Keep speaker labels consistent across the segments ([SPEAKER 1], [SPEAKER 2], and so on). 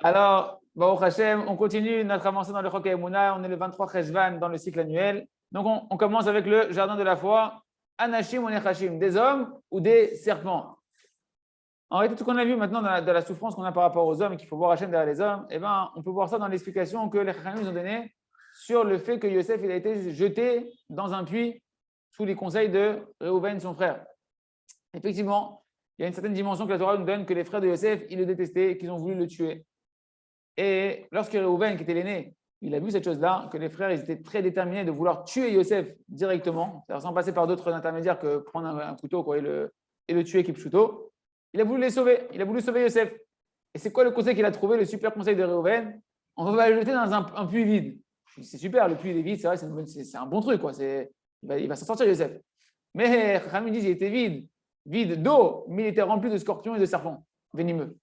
[SPEAKER 1] Alors, Baruch Hashem, on continue notre avancée dans le Chok Emouna. On est le 23 Cheshvan dans le cycle annuel. Donc, on commence avec le jardin de la foi. Anashim ou Nechashim, des hommes ou des serpents. En réalité, tout ce qu'on a vu maintenant de la souffrance qu'on a par rapport aux hommes et qu'il faut voir Hachem derrière les hommes, eh ben, on peut voir ça dans l'explication que les Chachamim nous ont donnée sur le fait que Yosef il a été jeté dans un puits sous les conseils de Reuven, son frère. Effectivement, il y a une certaine dimension que la Torah nous donne que les frères de Yosef, ils le détestaient et qu'ils ont voulu le tuer. Et lorsque Reuven, qui était l'aîné, il a vu cette chose-là, que les frères ils étaient très déterminés de vouloir tuer Yosef directement, sans passer par d'autres intermédiaires que prendre un couteau quoi, et le tuer Kipchuto, il a voulu les sauver. Il a voulu sauver Yosef. Et c'est quoi le conseil qu'il a trouvé, le super conseil de Reuven? On va le jeter dans un puits vide. C'est super, le puits est vide, c'est vrai, c'est un bon truc. Quoi. Il va s'en sortir Yosef. Mais Rami dit qu'il était vide d'eau, mais il était rempli de scorpions et de serpents venimeux.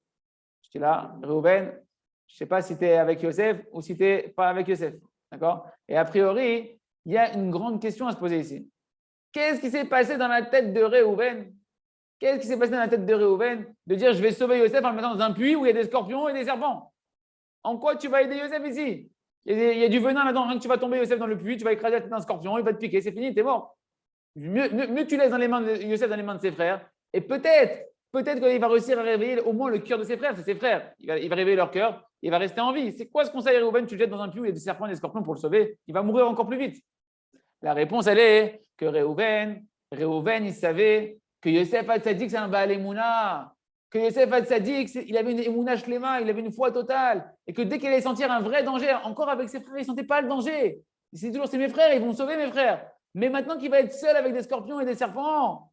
[SPEAKER 1] J'étais là, Reuven, je ne sais pas si tu es avec Yosef ou si tu n'es pas avec Yosef. D'accord? Et a priori, il y a une grande question à se poser ici. Qu'est-ce qui s'est passé dans la tête de Reuven? Qu'est-ce qui s'est passé dans la tête de Reuven de dire je vais sauver Yosef en le mettant dans un puits où il y a des scorpions et des serpents? En quoi tu vas aider Yosef ici? Il y a du venin là-dedans. Rien que tu vas tomber Yosef dans le puits, tu vas écraser la tête d'un scorpion, il va te piquer, c'est fini, tu es mort. Mieux que tu laisses dans les mains de Yosef dans les mains de ses frères. Et peut-être qu'il va réussir à réveiller au moins le cœur de ses frères. C'est ses frères. Il va réveiller leur cœur. Il va rester en vie. C'est quoi ce conseil, Reuven? Tu le jettes dans un puits où il y a des serpents et des scorpions pour le sauver. Il va mourir encore plus vite. La réponse, elle est que Reuven, il savait que Yosef Hatzadik, c'est un Baal Emouna. Que Yosef Hatzadik, il avait une Emouna Shlema, il avait une foi totale. Et que dès qu'il allait sentir un vrai danger, encore avec ses frères, il ne sentait pas le danger. Il s'est dit toujours, c'est mes frères, ils vont sauver mes frères. Mais maintenant qu'il va être seul avec des scorpions et des serpents,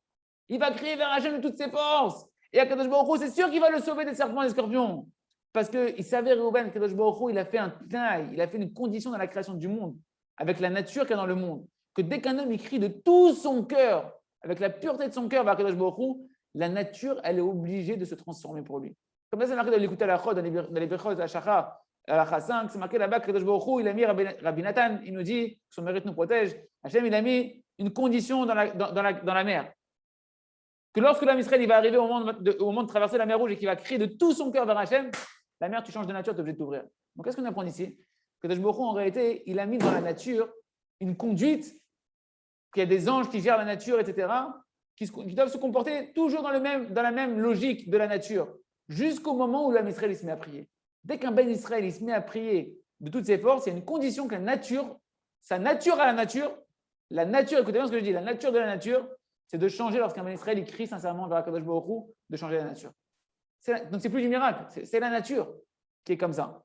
[SPEAKER 1] il va crier vers Hachem de toutes ses forces. Et à Kadosh Baruch Hu, c'est sûr qu'il va le sauver des serpents et des scorpions. Parce qu'il savait, Reuven, Kadosh Baruch Hu, il a fait un taille, il a fait une condition dans la création du monde, avec la nature qu'il y a dans le monde. Que dès qu'un homme il crie de tout son cœur, avec la pureté de son cœur vers Kadosh Baruch Hu, la nature, elle est obligée de se transformer pour lui. Comme ça, c'est marqué dans l'écoute à la Chod, dans les Bechot, à la Shachar, à la 5, c'est marqué là-bas que Kadosh Baruch Hu, il a mis Rabbi Nathan, il nous dit, son mérite nous protège. Hachem, il a mis une condition dans la mer. Que lorsque l'homme Israël il va arriver au moment de traverser la mer Rouge et qu'il va crier de tout son cœur vers Hachem, la mer, tu changes de nature, tu es obligé de t'ouvrir. Donc, qu'est-ce qu'on apprend ici? Que Kadosh Baruch Hu, en réalité, il a mis dans la nature une conduite, qu'il y a des anges qui gèrent la nature, etc., qui doivent se comporter toujours dans la même logique de la nature, jusqu'au moment où l'homme Israël il se met à prier. Dès qu'un Ben Israël il se met à prier de toutes ses forces, il y a une condition que la nature, sa nature à la nature, écoutez bien ce que je dis, la nature de la nature, c'est de changer lorsqu'un Ben Israël il crie sincèrement vers Kadosh Baruch Hu, de changer la nature. Donc, c'est plus du miracle, c'est la nature qui est comme ça.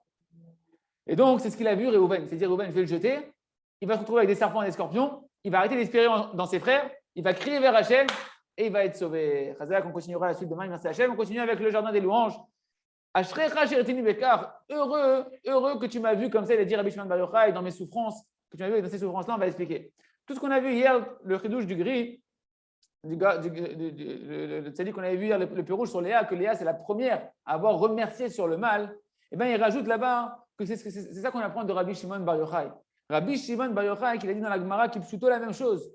[SPEAKER 1] Et donc, c'est ce qu'il a vu, Reuven. C'est dire, Reuven, je vais le jeter, il va se retrouver avec des serpents et des scorpions, il va arrêter d'espérer dans ses frères, il va crier vers Hachem et il va être sauvé. Chazak, on continuera la suite demain, merci Hachem. On continue avec le jardin des louanges. Heureux que tu m'as vu comme ça, il a dit Rabbi Shimon Bar Yochai dans mes souffrances, que tu m'as vu dans ces souffrances-là, on va expliquer. Tout ce qu'on a vu hier, le chidouche du gris, le tzaddik qu'on avait vu hier, le peu rouge sur Léa, que Léa c'est la première à avoir remercié sur le mal, et bien il rajoute là-bas que c'est ça qu'on apprend de Rabbi Shimon Bar Yochai. Rabbi Shimon Bar Yochai, qu'il a dit dans la Gemara, qui est plutôt la même chose.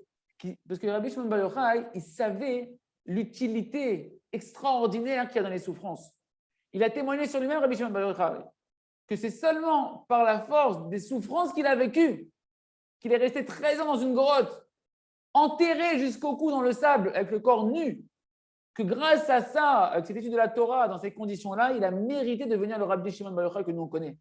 [SPEAKER 1] Parce que Rabbi Shimon Bar Yochai, il savait l'utilité extraordinaire qu'il y a dans les souffrances. Il a témoigné sur lui-même, Rabbi Shimon Bar Yochai, que c'est seulement par la force des souffrances qu'il a vécues qu'il est resté 13 ans dans une grotte, enterré jusqu'au cou dans le sable, avec le corps nu, que grâce à ça, avec cette étude de la Torah, dans ces conditions-là, il a mérité de devenir le Rabbi Shimon Bar Yochai que nous on connaît,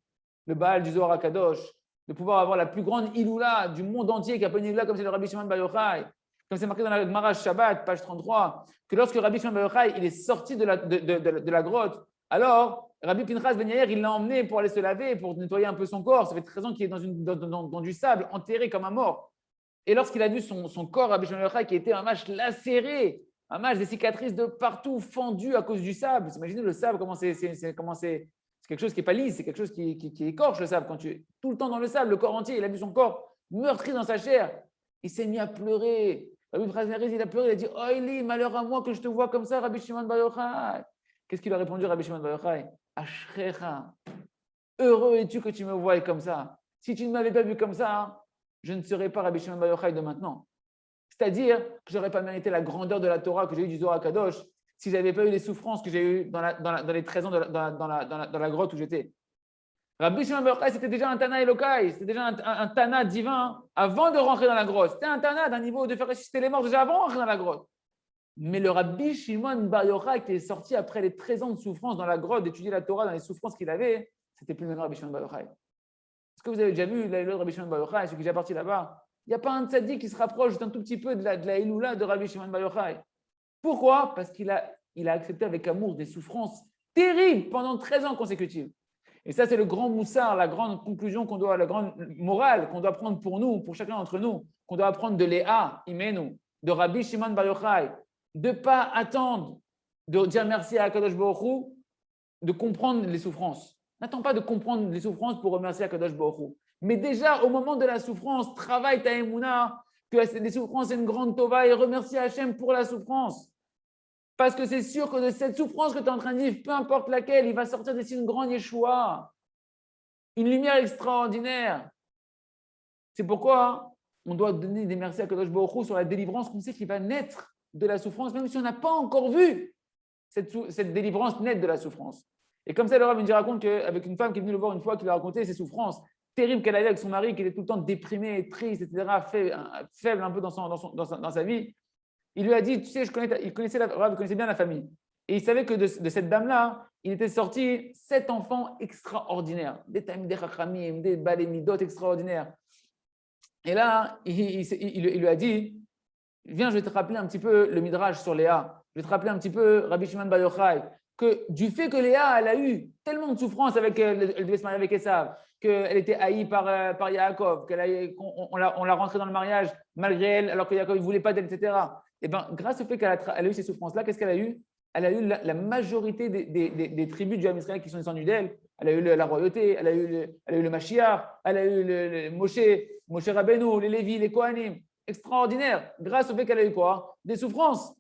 [SPEAKER 1] le Baal du Zohar HaKadosh, de pouvoir avoir la plus grande Iloula du monde entier, qui a pas une Iloula comme c'est le Rabbi Shimon Bar Yochai, comme c'est marqué dans la Gemara Shabbat, page 33, que lorsque Rabbi Shimon Bar Yochai il est sorti de la grotte, alors Rabbi Pinchas Ben Yair, il l'a emmené pour aller se laver, pour nettoyer un peu son corps. Ça fait 13 ans qu'il est dans du sable, enterré comme un mort. Et lorsqu'il a vu son corps, Rabbi Shimon Bar Yochai, qui était un match lacéré, un match des cicatrices de partout, fendues à cause du sable. Vous imaginez le sable, c'est quelque chose qui n'est pas lisse, c'est quelque chose qui écorche le sable. Quand tu es tout le temps dans le sable, le corps entier, il a vu son corps meurtri dans sa chair. Il s'est mis à pleurer. Rabbi Pinchas Ben Yair, il a pleuré, il a dit « Oh Eli, malheur à moi que je te vois comme ça, Rabbi Shimon Bar Yochai !» Qu'est-ce qu'il a répondu, Rabbi Shimon Bar Yochai? Ashrecha, heureux es-tu que tu me voies comme ça. Si tu ne m'avais pas vu comme ça, je ne serais pas Rabbi Shimon Bar Yochai de maintenant. C'est-à-dire que je n'aurais pas mérité la grandeur de la Torah que j'ai eue du Zohar HaKadosh si je n'avais pas eu les souffrances que j'ai eues dans les 13 ans dans la grotte où j'étais. Rabbi Shimon Bar Yochai, c'était déjà un Tana Elokai, c'était déjà un Tana divin avant de rentrer dans la grotte. C'était un Tana d'un niveau de faire ressusciter les morts déjà avant de rentrer dans la grotte. Mais le Rabbi Shimon Bar Yochai qui est sorti après les 13 ans de souffrance dans la grotte, d'étudier la Torah dans les souffrances qu'il avait, c'était plus le même Rabbi Shimon Bar Yochai. Est-ce que vous avez déjà vu la Eloula de Rabbi Shimon Bar Yochai, celui qui est déjà parti là-bas? Il n'y a pas un tzaddik qui se rapproche d'un tout petit peu de la Eloula de Rabbi Shimon Bar Yochai. Pourquoi? Parce qu'il a accepté avec amour des souffrances terribles pendant 13 ans consécutifs. Et ça, c'est le grand moussard, la grande conclusion la grande morale qu'on doit prendre pour nous, pour chacun d'entre nous, qu'on doit apprendre de Léa, Imenu, de Rabbi Shimon Bar Yochai, de ne pas attendre de dire merci à Akadosh Baruch Hu, de comprendre les souffrances. N'attends pas de comprendre les souffrances pour remercier Akadosh Baruch Hu. Mais déjà, au moment de la souffrance, travaille ta émouna, que les souffrances, c'est une grande tova, et remercie Hachem pour la souffrance. Parce que c'est sûr que de cette souffrance que tu es en train de vivre, peu importe laquelle, il va sortir d'ici une grande Yeshua, une lumière extraordinaire. C'est pourquoi on doit donner des merci à Kadosh Baruch Hu sur la délivrance qu'on sait qu'il va naître de la souffrance, même si on n'a pas encore vu cette délivrance naître de la souffrance. Et comme ça, le Rav nous raconte qu'avec une femme qui est venue le voir une fois, qui lui a raconté ses souffrances terribles qu'elle avait avec son mari, qui était tout le temps déprimé, triste, etc., faible un peu dans sa vie. Il lui a dit, tu sais, il connaissait bien la famille. Et il savait que de cette dame-là, il était sorti 7 enfants extraordinaires, des Talmidei Chachamim, des Balei Midot extraordinaires. Et là, il lui a dit, viens, je vais te rappeler un petit peu le Midrash sur Léa. Je vais te rappeler un petit peu Rabbi Shimon Bar Yochai, que du fait que Léa, elle a eu tellement de souffrance avec, elle devait se marier avec Esav, qu'elle était haïe par Yaakov, on l'a rentrée dans le mariage malgré elle, alors que Yaakov ne voulait pas d'elle, etc. Et bien, grâce au fait qu'elle a eu ces souffrances-là, qu'est-ce qu'elle a eu? Elle a eu la majorité des tribus du Ham Israël qui sont descendues d'elle. Elle a eu la royauté, elle a eu le Mashiach, elle a eu le Moshe Rabbeinu, les Lévi, les Kohanim. Extraordinaire. Grâce au fait qu'elle a eu quoi? Des souffrances.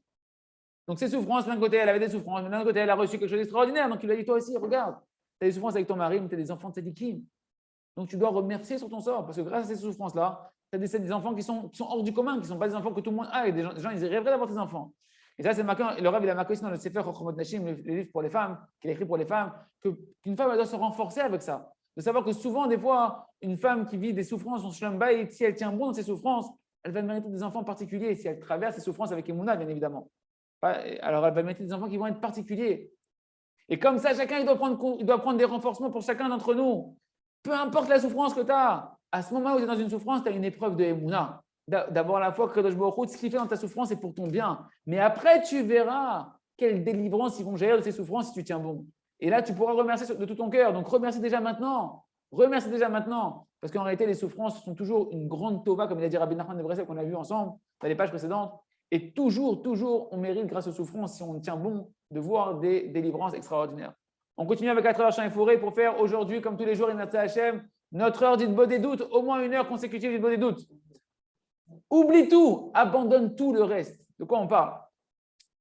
[SPEAKER 1] Donc, ces souffrances, d'un côté, elle avait des souffrances, mais d'un côté, elle a reçu quelque chose d'extraordinaire. Donc, il lui a dit, toi aussi, regarde, tu as des souffrances avec ton mari, mais tu as des enfants de tzadikim. Donc, tu dois remercier sur ton sort, parce que grâce à ces souffrances-là, tu as des enfants qui sont hors du commun, qui ne sont pas des enfants que tout le monde a. Et des gens, ils rêveraient d'avoir des enfants. Et ça, c'est marqué, le Rav, il a marqué aussi dans le Sefer Chochmot Nashim, le livre pour les femmes, qu'il a écrit pour les femmes, qu'une femme, elle doit se renforcer avec ça. De savoir que souvent, des fois, une femme qui vit des souffrances en Shalom Bayit, si elle tient bon dans ses souffrances, elle va mériter des enfants particuliers, si elle traverse ces souffrances avec Emouna, bien évidemment. Alors, elle va mériter des enfants qui vont être particuliers. Et comme ça, chacun, il doit prendre des renforcements pour chacun d'entre nous. Peu importe la souffrance que tu as, à ce moment où tu es dans une souffrance, tu as une épreuve de Emouna. D'avoir la foi que Kadosh Baruch Hu, ce qu'il fait dans ta souffrance, c'est pour ton bien. Mais après, tu verras quelle délivrance ils vont gérer de ces souffrances si tu tiens bon. Et là, tu pourras remercier de tout ton cœur. Donc, remercie déjà maintenant. Remercie déjà maintenant. Parce qu'en réalité, les souffrances sont toujours une grande tova, comme il a dit Rabbi Nachman de Breslev qu'on a vu ensemble dans les pages précédentes. Et toujours, on mérite, grâce aux souffrances, si on tient bon, de voir des délivrances extraordinaires. On continue avec la heures champs et forêts pour faire aujourd'hui, comme tous les jours, notre heure d'Hitbod des doutes, au moins une heure consécutive d'Hitbod des doutes. Oublie tout, abandonne tout le reste. De quoi on parle?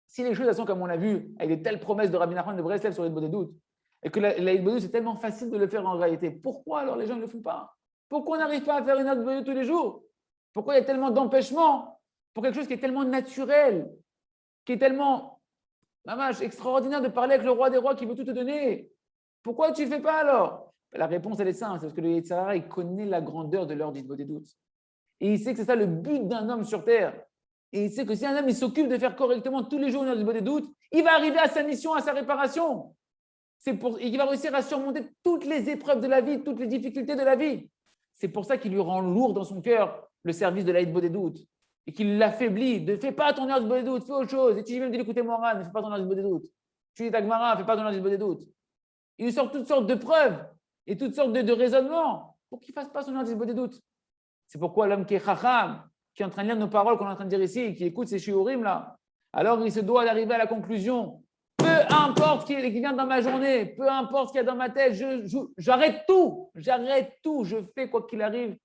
[SPEAKER 1] Si les choses sont comme on l'a vu, avec des telles promesses de Rabbi Nachman de Breslev sur l'Hitbod des doutes, et que la Hitbod des doutes, c'est tellement facile de le faire en réalité, pourquoi alors les gens ne le font pas? Pourquoi on n'arrive pas à faire une heure de Hitbod des doutes tous les jours? Pourquoi il y a tellement d'empêchements pour quelque chose qui est tellement naturel, qui est tellement extraordinaire de parler avec le roi des rois qui veut tout te donner? Pourquoi tu ne fais pas alors? La réponse, elle est simple, c'est parce que le Yetzer Hara, il connaît la grandeur de l'heure d'Hitbod des doutes. Et il sait que c'est ça le but d'un homme sur terre. Et il sait que si un homme il s'occupe de faire correctement tous les jours une heure d'Hitbod des doutes, il va arriver à sa mission, à sa réparation. Il va réussir à surmonter toutes les épreuves de la vie, toutes les difficultés de la vie. C'est pour ça qu'il lui rend lourd dans son cœur le service de la Hitbod des doutes. Et qu'il l'affaiblit. Ne fais pas ton heure d'Hitbod des doutes, fais autre chose. Et tu dis même d'écouter Moran, ne fais pas ton heure d'Hitbod des doutes. Tu dis Tagmara, ne fais pas ton heure d'Hitbod des doutes. Il lui sort toutes sortes de preuves et toutes sortes de raisonnements pour qu'il ne fasse pas son heure d'Hitbod des doutes. C'est pourquoi l'homme qui est chacham, qui est en train de lire nos paroles qu'on est en train de dire ici, qui écoute ces shiurim là, alors il se doit d'arriver à la conclusion. Peu importe ce qui vient dans ma journée, peu importe ce qu'il y a dans ma tête, j'arrête tout, je fais quoi qu'il arrive,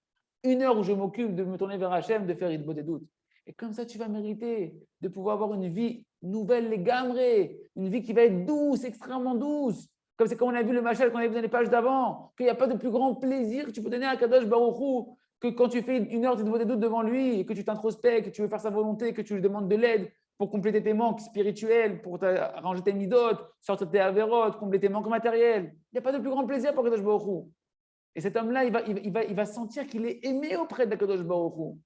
[SPEAKER 1] une heure où je m'occupe de me tourner vers Hachem, de faire Hitbod des doutes. Et comme ça, tu vas mériter de pouvoir avoir une vie nouvelle, les gamrés, une vie qui va être douce, extrêmement douce. Comme c'est comme on a vu le machal qu'on a vu dans les pages d'avant, qu'il n'y a pas de plus grand plaisir que tu peux donner à Kadosh Baruch Hu que quand tu fais une heure d'Hitbod des doutes devant lui et que tu t'introspectes, que tu veux faire sa volonté, que tu lui demandes de l'aide pour compléter tes manques spirituels, pour arranger tes midotes, sortir tes avérotes, combler tes manques matériels. Il n'y a pas de plus grand plaisir pour Kadosh Baruch Hu. Et cet homme-là, il va sentir qu'il est aimé auprès d'Akadosh Baruch Hu.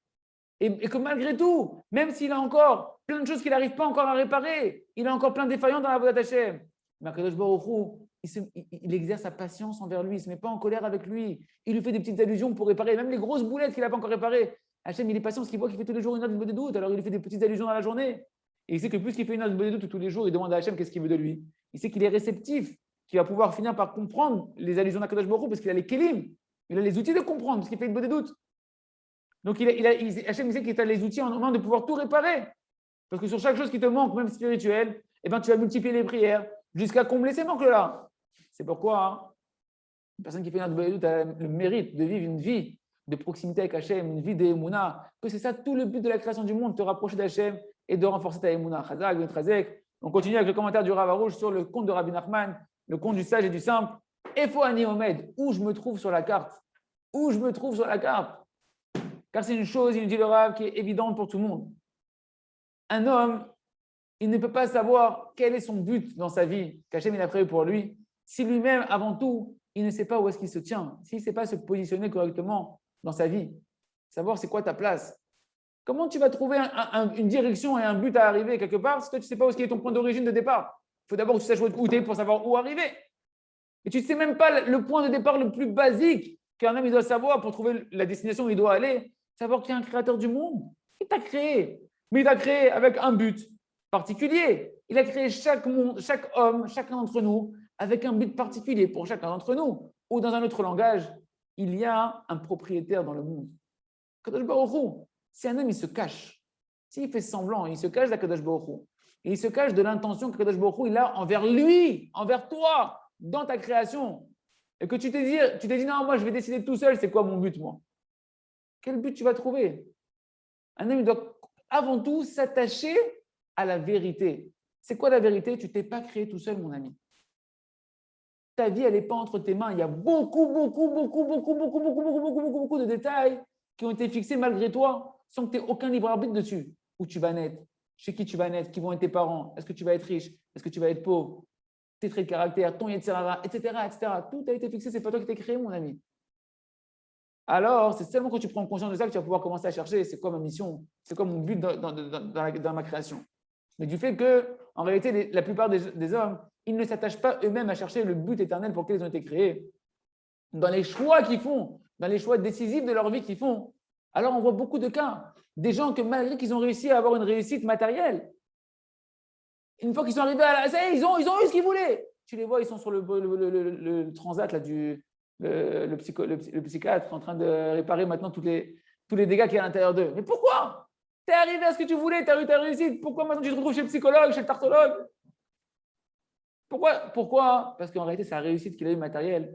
[SPEAKER 1] Et que malgré tout, même s'il a encore plein de choses qu'il n'arrive pas encore à réparer, il a encore plein de défaillances dans la Vodat Hashem. Mais Akadosh Baruch Hu, il exerce sa patience envers lui, il ne se met pas en colère avec lui. Il lui fait des petites allusions pour réparer, même les grosses boulettes qu'il n'a pas encore réparées. Hachem, il est patient parce qu'il voit qu'il fait tous les jours une note de doute, alors il lui fait des petites allusions dans la journée. Et il sait que plus qu'il fait une note de doute tous les jours, il demande à Hachem qu'est-ce qu'il veut de lui. Il sait qu'il est réceptif, qu'il va pouvoir finir par comprendre les allusions d'Akadosh Baruch Hu parce qu'il a les kelim, il a les outils de comprendre parce qu'il fait une bonne doute. Donc Hachem sait qu'il a les outils en main de pouvoir tout réparer. Parce que sur chaque chose qui te manque, même spirituelle, eh ben, tu vas multiplier les prières jusqu'à combler ces manques-là. C'est pourquoi une personne qui fait une note a le mérite de vivre une vie de proximité avec Hachem, une vie d'Emouna, que c'est ça tout le but de la création du monde, te rapprocher d'Hachem et de renforcer ta Emouna. Chazak, Ben Chazek. On continue avec le commentaire du Rav Arouche sur le compte de Rabbi Nachman, le compte du sage et du simple. Efo Ani Omed, où je me trouve sur la carte. Où je me trouve sur la carte. Car c'est une chose, il nous dit le Rav, qui est évidente pour tout le monde. Un homme, il ne peut pas savoir quel est son but dans sa vie, qu'Hachem il a prévu pour lui, si lui-même, avant tout, il ne sait pas où est-ce qu'il se tient, s'il ne sait pas se positionner correctement dans sa vie, savoir c'est quoi ta place. Comment tu vas trouver une direction et un but à arriver quelque part si toi tu ne sais pas où est ton point d'origine de départ? Il faut d'abord que tu saches où tu es pour savoir où arriver. Et tu ne sais même pas le point de départ le plus basique qu'un homme il doit savoir pour trouver la destination où il doit aller, savoir qu'il y a un créateur du monde. Il t'a créé, mais il t'a créé avec un but particulier. Il a créé chaque monde, chaque homme, chacun d'entre nous, avec un but particulier pour chacun d'entre nous. Ou dans un autre langage, il y a un propriétaire dans le monde. Kadosh Baruch Hu, si un homme il se cache, s'il fait semblant, il se cache d'Akadosh Baruch Hu, et il se cache de l'intention que Kadosh Baruch Hu il a envers lui, envers toi, dans ta création, et que tu t'es dit non, moi je vais décider tout seul, c'est quoi mon but moi? Quel but tu vas trouver? Un homme il doit avant tout s'attacher à la vérité. C'est quoi la vérité? Tu ne t'es pas créé tout seul, mon ami. Ta vie, elle n'est pas entre tes mains. Il y a beaucoup de détails qui ont été fixés malgré toi, sans que tu aies aucun libre arbitre dessus. Où tu vas naître, chez qui tu vas naître, qui vont être tes parents, est-ce que tu vas être riche, est-ce que tu vas être pauvre, tes traits de caractère, ton yetzirara, etc., etc. Tout a été fixé, c'est pas toi qui t'es créé, mon ami. Alors, c'est seulement quand tu prends conscience de ça que tu vas pouvoir commencer à chercher c'est quoi ma mission, c'est quoi mon but dans ma création. Mais du fait que, en réalité, la plupart des hommes, ils ne s'attachent pas eux-mêmes à chercher le but éternel pour lequel ils ont été créés. Dans les choix qu'ils font, dans les choix décisifs de leur vie qu'ils font, alors on voit beaucoup de cas. Des gens que malgré qu'ils ont réussi à avoir une réussite matérielle, une fois qu'ils sont arrivés à la... Ça y est, ils ont eu ce qu'ils voulaient. Tu les vois, ils sont sur le transat, là, le psychiatre en train de réparer maintenant tous les dégâts qu'il y a à l'intérieur d'eux. Mais pourquoi? Tu es arrivé à ce que tu voulais, tu as eu ta réussite. Pourquoi maintenant tu te retrouves chez le psychologue, chez le tartologue? Pourquoi? Parce qu'en réalité, sa réussite qu'il a eue matérielle,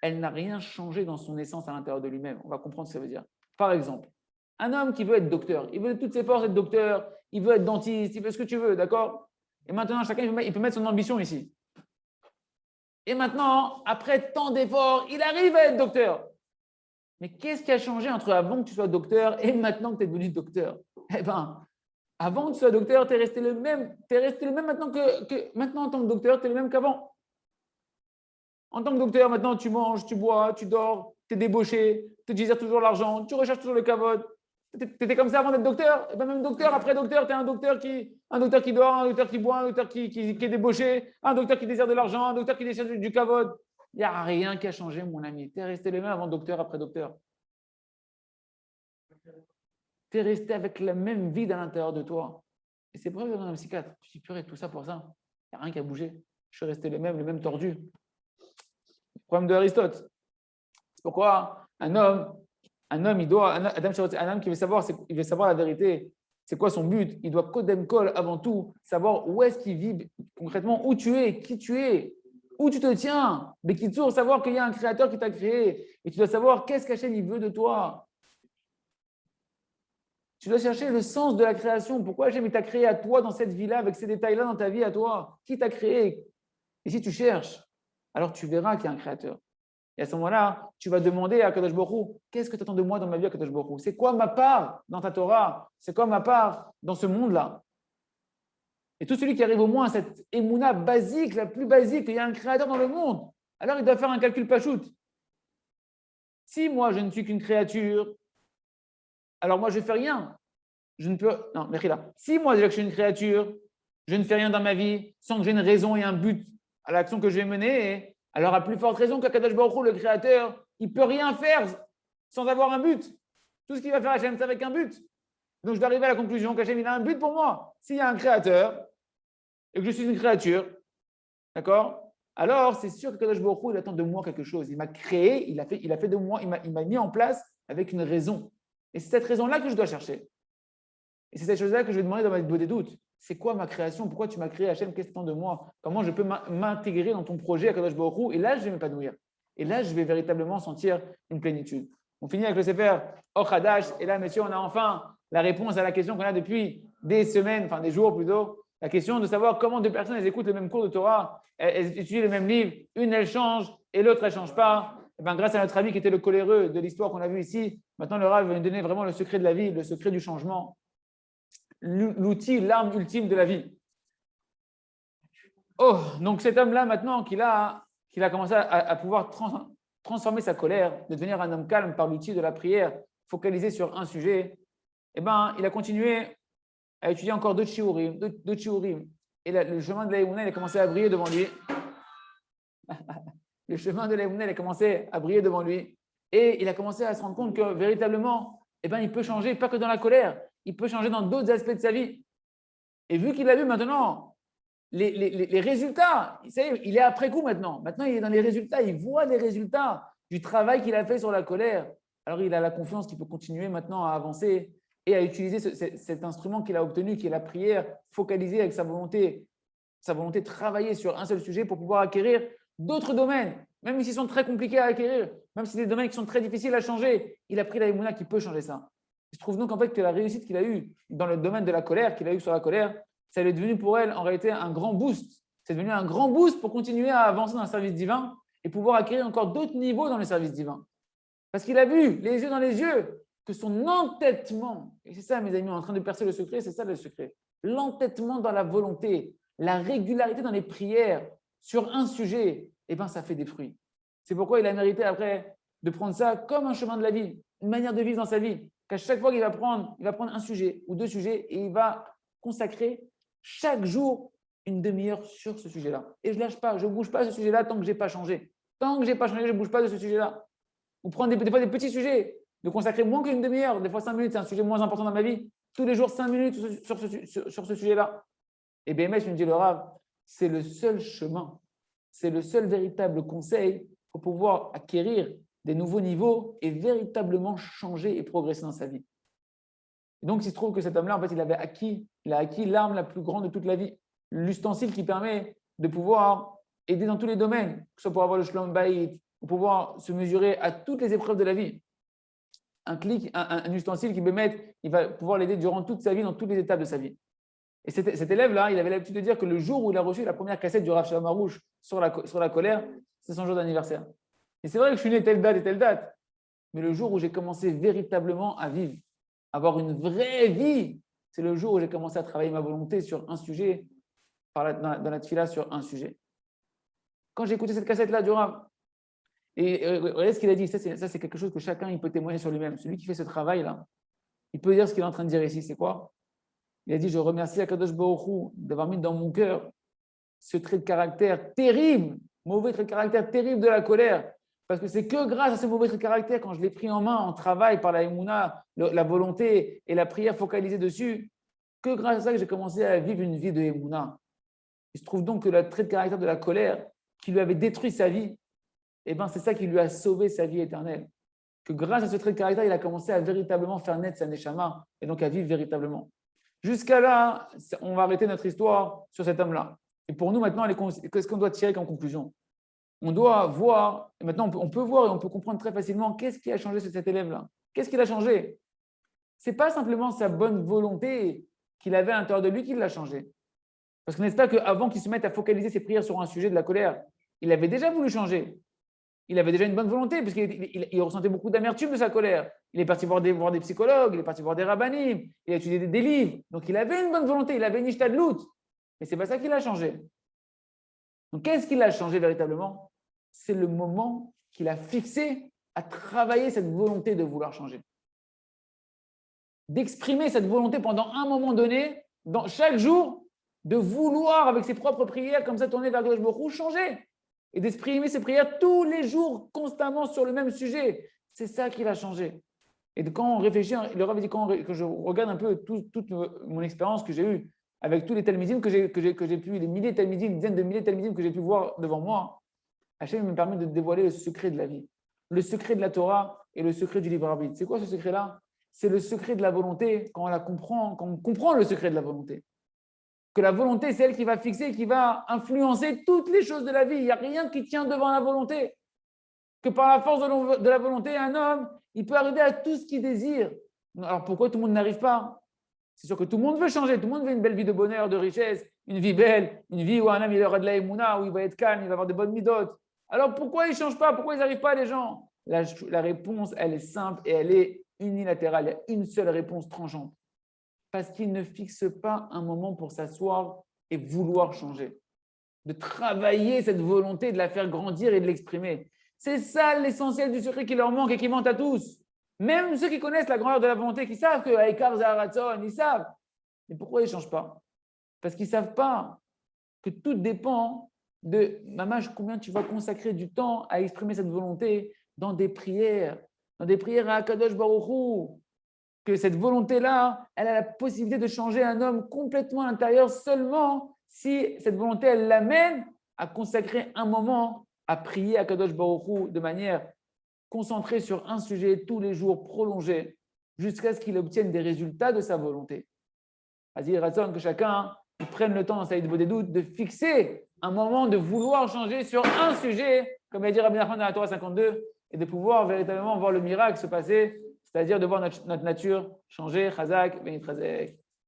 [SPEAKER 1] elle n'a rien changé dans son essence à l'intérieur de lui-même. On va comprendre ce que ça veut dire. Par exemple, un homme qui veut être docteur, il veut de toutes ses forces être docteur, il veut être dentiste, il veut ce que tu veux, d'accord? Et maintenant, chacun, il peut mettre son ambition ici. Et maintenant, après tant d'efforts, il arrive à être docteur. Mais qu'est-ce qui a changé entre avant que tu sois docteur et maintenant que tu es devenu docteur? Eh bien, avant que tu sois docteur, tu es resté le même. Tu es resté le même maintenant que maintenant en tant que docteur, tu es le même qu'avant. En tant que docteur, maintenant, tu manges, tu bois, tu dors, tu es débauché, tu désires toujours l'argent, tu recherches toujours le kavod. Tu étais comme ça avant d'être docteur. Et bien même docteur, après docteur, tu es un docteur qui dort, un docteur qui boit, un docteur qui est débauché, un docteur qui désire de l'argent, un docteur qui désire du kavod. Il n'y a rien qui a changé, mon ami. Tu es resté le même avant docteur, après docteur. Tu es resté avec la même vie à l'intérieur de toi. Et c'est pour ça que dans un psychiatre, tu dis purée, tout ça pour ça. Il n'y a rien qui a bougé. Je suis resté le même tordu. Problème de Aristote. C'est pourquoi un homme qui veut savoir, il veut savoir la vérité, c'est quoi son but? Il doit kodem kol avant tout savoir où est-ce qu'il vit concrètement, où tu es, qui tu es, où tu te tiens. Mais qui toujours savoir qu'il y a un créateur qui t'a créé. Et tu dois savoir qu'est-ce qu'Hachem il veut de toi. Tu dois chercher le sens de la création. Pourquoi Hachem t'a créé à toi dans cette vie-là, avec ces détails-là dans ta vie à toi? Qui t'a créé? Et si tu cherches, alors tu verras qu'il y a un créateur. Et à ce moment-là, tu vas demander à Kadosh Baruch Hu, qu'est-ce que tu attends de moi dans ma vie à Kadosh Baruch Hu? C'est quoi ma part dans ta Torah? C'est quoi ma part dans ce monde-là? Et tout celui qui arrive au moins à cette émouna basique, la plus basique, qu'il y a un créateur dans le monde, alors il doit faire un calcul pachout. si moi je ne suis qu'une créature, alors moi je ne fais rien. Je ne peux. Non, mais là. Si moi déjà que je suis une créature, je ne fais rien dans ma vie sans que j'ai une raison et un but à l'action que je vais mener, alors à plus forte raison qu'Akadosh Baruch Hu, le créateur, il ne peut rien faire sans avoir un but. Tout ce qu'il va faire Hachem, c'est avec un but. Donc je dois arriver à la conclusion qu'Hachem, il a un but pour moi. S'il y a un créateur et que je suis une créature, d'accord? Alors c'est sûr que Kadosh Baruch Hu, il attend de moi quelque chose. Il m'a créé, il a fait de moi, il m'a mis en place avec une raison. Et c'est cette raison-là que je dois chercher. Et c'est cette chose-là que je vais demander dans ma Bible des doutes. C'est quoi ma création? Pourquoi tu m'as créé, Hachem? Qu'est-ce que tu attends de moi? Comment je peux m'intégrer dans ton projet à Kadosh Baruch Hu? Et là, je vais m'épanouir. Et là, je vais véritablement sentir une plénitude. On finit avec le Sefer Or Hadash. Et là, messieurs, on a enfin la réponse à la question qu'on a depuis des semaines, enfin des jours plutôt. La question de savoir comment deux personnes elles écoutent le même cours de Torah, elles étudient le même livre. Une, elle change et l'autre, elle ne change pas. Et bien, grâce à notre ami qui était le coléreux de l'histoire qu'on a vu ici, maintenant le Rav va nous donner vraiment le secret de la vie, le secret du changement. L'outil, l'arme ultime de la vie. Oh, donc cet homme-là, maintenant qu'il a commencé à pouvoir transformer sa colère, de devenir un homme calme par l'outil de la prière, focalisé sur un sujet, eh ben, il a continué à étudier encore d'autres shiurim. Et le chemin de la Emouna, il a commencé à briller devant lui. Le chemin de la Emouna, il a commencé à briller devant lui. Et il a commencé à se rendre compte que véritablement, eh ben, il peut changer, pas que dans la colère, il peut changer dans d'autres aspects de sa vie. Et vu qu'il a vu maintenant les résultats, il est après coup maintenant. Maintenant, il est dans les résultats, il voit les résultats du travail qu'il a fait sur la colère. Alors, il a la confiance qu'il peut continuer maintenant à avancer et à utiliser cet instrument qu'il a obtenu, qui est la prière, focalisée avec sa volonté de travailler sur un seul sujet pour pouvoir acquérir d'autres domaines, même s'ils sont très compliqués à acquérir, même si c'est des domaines qui sont très difficiles à changer. Il a pris la Emouna qui peut changer ça. Il se trouve donc en fait que la réussite qu'il a eue dans le domaine de la colère, qu'il a eue sur la colère, ça est devenu pour elle en réalité un grand boost. C'est devenu un grand boost pour continuer à avancer dans le service divin et pouvoir acquérir encore d'autres niveaux dans le service divin. Parce qu'il a vu, les yeux dans les yeux, que son entêtement, et c'est ça mes amis, on est en train de percer le secret, c'est ça le secret, l'entêtement dans la volonté, la régularité dans les prières sur un sujet, eh bien ça fait des fruits. C'est pourquoi il a mérité après de prendre ça comme un chemin de la vie, une manière de vivre dans sa vie. Qu'à chaque fois qu'il va prendre un sujet ou deux sujets et il va consacrer chaque jour une demi-heure sur ce sujet-là. Et je ne lâche pas, je ne bouge pas de ce sujet-là tant que je n'ai pas changé. Tant que je n'ai pas changé, je ne bouge pas de ce sujet-là. Ou prendre des fois des petits sujets, de consacrer moins qu'une demi-heure, des fois 5 minutes, c'est un sujet moins important dans ma vie. Tous les jours, 5 minutes sur ce sujet-là. Et BMS, me dit le Rav, c'est le seul chemin, c'est le seul véritable conseil pour pouvoir acquérir des nouveaux niveaux et véritablement changer et progresser dans sa vie. Et donc, il se trouve que cet homme-là, en fait, il a acquis l'arme la plus grande de toute la vie, l'ustensile qui permet de pouvoir aider dans tous les domaines, que ce soit pour avoir le shalom bayit, pour pouvoir se mesurer à toutes les épreuves de la vie. Un ustensile qui il va pouvoir l'aider durant toute sa vie, dans toutes les étapes de sa vie. Et cet élève-là, il avait l'habitude de dire que le jour où il a reçu la première cassette du Rav Shalom Aroush sur la colère, c'est son jour d'anniversaire. Et c'est vrai que je suis né telle date et telle date, mais le jour où j'ai commencé véritablement à vivre, avoir une vraie vie, c'est le jour où j'ai commencé à travailler ma volonté sur un sujet, dans la tfila sur un sujet. Quand j'ai écouté cette cassette-là du Rav, et regardez ce qu'il a dit, ça c'est quelque chose que chacun il peut témoigner sur lui-même. Celui qui fait ce travail-là, il peut dire ce qu'il est en train de dire ici, c'est quoi? Il a dit, je remercie Akadosh Baruch Hu d'avoir mis dans mon cœur ce trait de caractère terrible, mauvais trait de caractère terrible de la colère. Parce que c'est que grâce à ce mauvais trait de caractère, quand je l'ai pris en main en travail par la Emouna, la volonté et la prière focalisée dessus, que grâce à ça que j'ai commencé à vivre une vie de Emouna. Il se trouve donc que le trait de caractère de la colère, qui lui avait détruit sa vie, eh ben, c'est ça qui lui a sauvé sa vie éternelle. Que grâce à ce trait de caractère, il a commencé à véritablement faire naître sa neshama et donc à vivre véritablement. Jusqu'à là, on va arrêter notre histoire sur cet homme-là. Et pour nous, maintenant, qu'est-ce qu'on doit tirer comme conclusion? On doit voir, et maintenant on peut voir et on peut comprendre très facilement qu'est-ce qui a changé chez cet élève-là. Qu'est-ce qu'il a changé? Ce n'est pas simplement sa bonne volonté qu'il avait à l'intérieur de lui qui l'a changé. Parce que n'est-ce pas qu'avant qu'il se mette à focaliser ses prières sur un sujet de la colère, il avait déjà voulu changer. Il avait déjà une bonne volonté, puisqu'il ressentait beaucoup d'amertume de sa colère. Il est parti voir des psychologues, il est parti voir des rabbinim, il a étudié des livres. Donc, il avait une bonne volonté, il avait une ishtadlout. Mais ce n'est pas ça qui l'a changé. Donc, qu'est-ce qui l'a changé véritablement? C'est le moment qu'il a fixé à travailler cette volonté de vouloir changer. D'exprimer cette volonté pendant un moment donné, dans chaque jour, de vouloir, avec ses propres prières, comme ça, tourner vers Kadosh Baruch Hu, changer. Et d'exprimer ses prières tous les jours, constamment sur le même sujet. C'est ça qui va changer. Et quand on réfléchit, le Rav dit, quand je regarde un peu toute mon expérience que j'ai eue avec tous les talmidim que j'ai pu, les milliers de talmidim, les dizaines de milliers de talmidim que j'ai pu voir devant moi, Hachem me permet de dévoiler le secret de la vie, le secret de la Torah et le secret du libre arbitre. C'est quoi ce secret-là? C'est le secret de la volonté quand on comprend le secret de la volonté. Que la volonté, c'est elle qui va fixer, qui va influencer toutes les choses de la vie. Il n'y a rien qui tient devant la volonté. Que par la force de la volonté, un homme, il peut arriver à tout ce qu'il désire. Alors pourquoi tout le monde n'arrive pas? C'est sûr que tout le monde veut changer, tout le monde veut une belle vie de bonheur, de richesse, une vie belle, une vie où un homme il aura de la émouna, où il va être calme, il va avoir de bonnes midotes. Alors pourquoi ils ne changent pas? Pourquoi ils n'arrivent pas, les gens? La réponse, elle est simple et elle est unilatérale. Il y a une seule réponse tranchante. Parce qu'ils ne fixent pas un moment pour s'asseoir et vouloir changer. De travailler cette volonté, de la faire grandir et de l'exprimer. C'est ça l'essentiel du secret qui leur manque et qui manque à tous. Même ceux qui connaissent la grandeur de la volonté, qui savent que Aikar Zaharatzon, ils savent. Mais pourquoi ils ne changent pas? Parce qu'ils ne savent pas que tout dépend de Mamash, combien tu vas consacrer du temps à exprimer cette volonté dans des prières à Akadosh Baruch Hu. Que cette volonté-là, elle a la possibilité de changer un homme complètement à l'intérieur seulement si cette volonté, elle l'amène à consacrer un moment à prier à Kadosh Baruch Hu de manière concentrée sur un sujet tous les jours, prolongé, jusqu'à ce qu'il obtienne des résultats de sa volonté. Vas-y, Razon, que chacun prenne le temps dans sa vie de doute de fixer un moment de vouloir changer sur un sujet, comme a dit Rabbi Nachman dans la Torah 52, et de pouvoir véritablement voir le miracle se passer, c'est-à-dire de voir notre nature changer. Chazak, Benit Chazek.